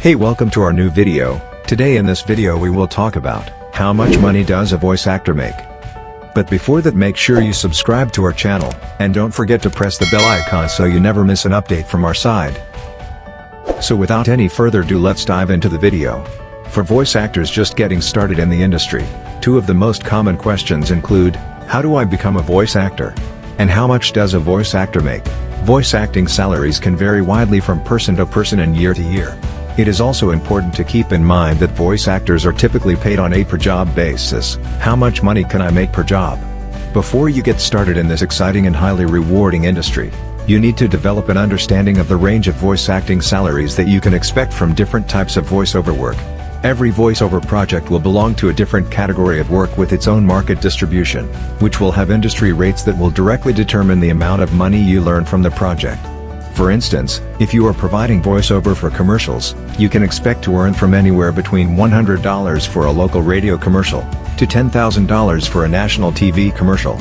Hey, welcome to our new video. Today in this video we will talk about how much money does a voice actor make. But before that, make sure you subscribe to our channel, and don't forget to press the bell icon so you never miss an update from our side. So without any further ado, let's dive into the video. For voice actors just getting started in the industry, two of the most common questions include, how do I become a voice actor? And how much does a voice actor make? Voice acting salaries can vary widely from person to person and year to year. It is also important to keep in mind that voice actors are typically paid on a per-job basis. How much money can I make per job? Before you get started in this exciting and highly rewarding industry, you need to develop an understanding of the range of voice acting salaries that you can expect from different types of voiceover work. Every voiceover project will belong to a different category of work with its own market distribution, which will have industry rates that will directly determine the amount of money you earn from the project. For instance, if you are providing voiceover for commercials, you can expect to earn from anywhere between $100 for a local radio commercial to $10,000 for a national TV commercial.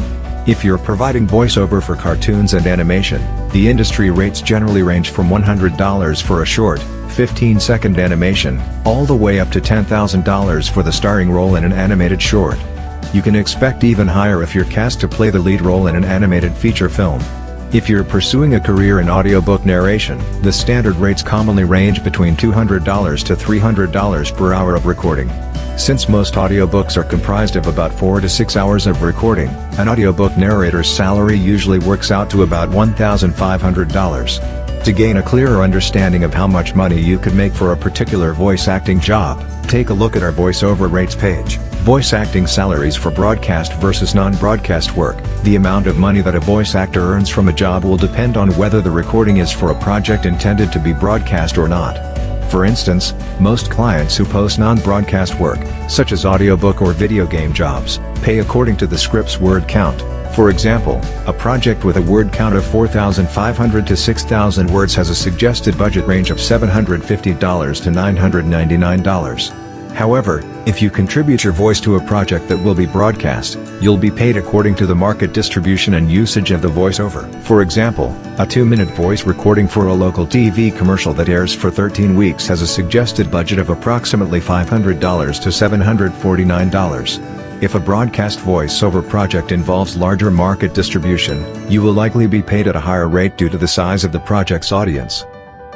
If you're providing voiceover for cartoons and animation, the industry rates generally range from $100 for a short, 15-second animation, all the way up to $10,000 for the starring role in an animated short. You can expect even higher if you're cast to play the lead role in an animated feature film. If you're pursuing a career in audiobook narration, the standard rates commonly range between $200 to $300 per hour of recording. Since most audiobooks are comprised of about 4 to 6 hours of recording, an audiobook narrator's salary usually works out to about $1,500. To gain a clearer understanding of how much money you could make for a particular voice acting job, take a look at our voiceover rates page. Voice acting salaries for broadcast versus non-broadcast work. The amount of money that a voice actor earns from a job will depend on whether the recording is for a project intended to be broadcast or not. For instance, most clients who post non-broadcast work, such as audiobook or video game jobs, pay according to the script's word count. For example, a project with a word count of 4,500 to 6,000 words has a suggested budget range of $750 to $999. However, if you contribute your voice to a project that will be broadcast, you'll be paid according to the market distribution and usage of the voiceover. For example, a 2-minute voice recording for a local TV commercial that airs for 13 weeks has a suggested budget of approximately $500 to $749. If a broadcast voiceover project involves larger market distribution, you will likely be paid at a higher rate due to the size of the project's audience.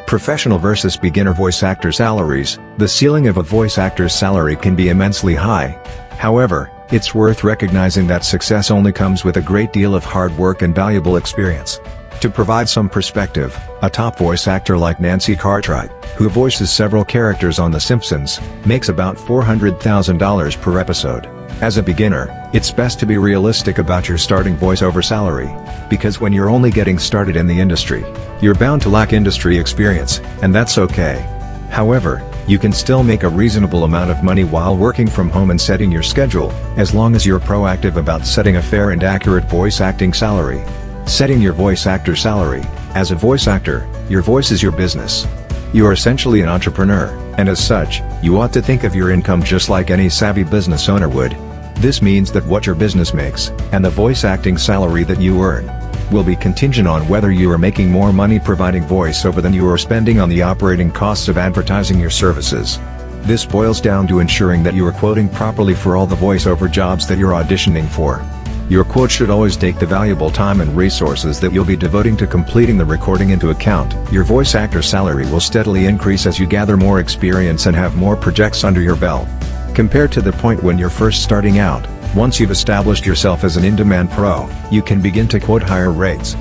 Professional versus beginner voice actor salaries. The ceiling of a voice actor's salary can be immensely high. However, it's worth recognizing that success only comes with a great deal of hard work and valuable experience. To provide some perspective, a top voice actor like Nancy Cartwright, who voices several characters on The Simpsons, makes about $400,000 per episode. As a beginner, it's best to be realistic about your starting voiceover salary, because when you're only getting started in the industry, you're bound to lack industry experience, and that's okay. However, you can still make a reasonable amount of money while working from home and setting your schedule, as long as you're proactive about setting a fair and accurate voice acting salary. Setting your voice actor salary. As a voice actor, your voice is your business. You are essentially an entrepreneur, and as such, you ought to think of your income just like any savvy business owner would. This means that what your business makes, and the voice acting salary that you earn, will be contingent on whether you are making more money providing voiceover than you are spending on the operating costs of advertising your services. This boils down to ensuring that you are quoting properly for all the voiceover jobs that you're auditioning for. Your quote should always take the valuable time and resources that you'll be devoting to completing the recording into account. Your voice actor salary will steadily increase as you gather more experience and have more projects under your belt. Compared to the point when you're first starting out, once you've established yourself as an in-demand pro, you can begin to quote higher rates.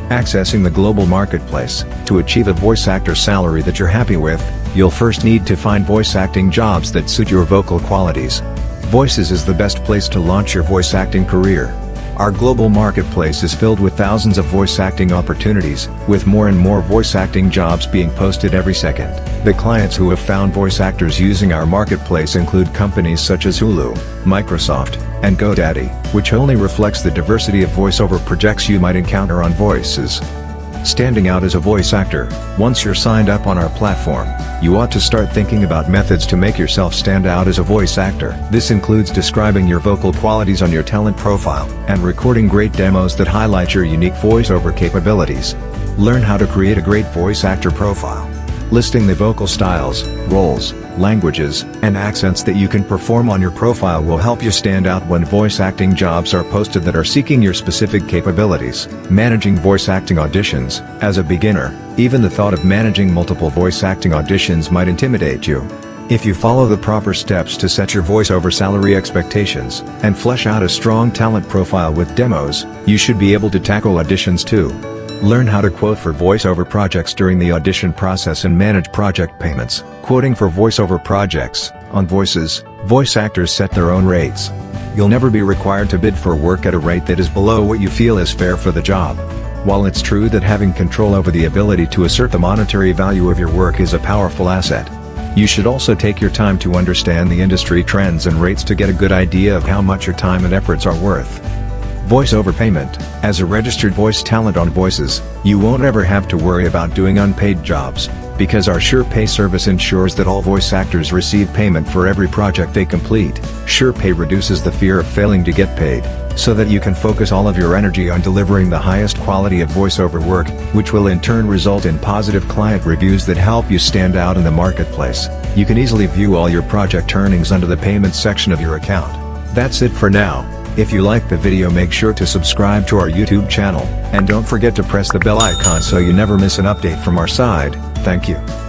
Accessing the global marketplace. To achieve a voice actor salary that you're happy with, you'll first need to find voice acting jobs that suit your vocal qualities. Voices is the best place to launch your voice acting career. Our global marketplace is filled with thousands of voice acting opportunities, with more and more voice acting jobs being posted every second. The clients who have found voice actors using our marketplace include companies such as Hulu, Microsoft, and GoDaddy, which only reflects the diversity of voiceover projects you might encounter on Voices. Standing out as a voice actor. Once you're signed up on our platform, you ought to start thinking about methods to make yourself stand out as a voice actor. This includes describing your vocal qualities on your talent profile, and recording great demos that highlight your unique voiceover capabilities. Learn how to create a great voice actor profile. Listing the vocal styles, roles, languages, and accents that you can perform on your profile will help you stand out when voice acting jobs are posted that are seeking your specific capabilities. Managing voice acting auditions. As a beginner, even the thought of managing multiple voice acting auditions might intimidate you. If you follow the proper steps to set your voiceover salary expectations, and flesh out a strong talent profile with demos, you should be able to tackle auditions too. Learn how to quote for voiceover projects during the audition process and manage project payments. Quoting for voiceover projects. On Voices, voice actors set their own rates. You'll never be required to bid for work at a rate that is below what you feel is fair for the job. While it's true that having control over the ability to assert the monetary value of your work is a powerful asset, you should also take your time to understand the industry trends and rates to get a good idea of how much your time and efforts are worth. Voiceover payment. As a registered voice talent on Voices, you won't ever have to worry about doing unpaid jobs, because our SurePay service ensures that all voice actors receive payment for every project they complete. SurePay reduces the fear of failing to get paid, so that you can focus all of your energy on delivering the highest quality of voiceover work, which will in turn result in positive client reviews that help you stand out in the marketplace. You can easily view all your project earnings under the payments section of your account. That's it for now. If you liked the video, make sure to subscribe to our YouTube channel, and don't forget to press the bell icon so you never miss an update from our side. Thank you.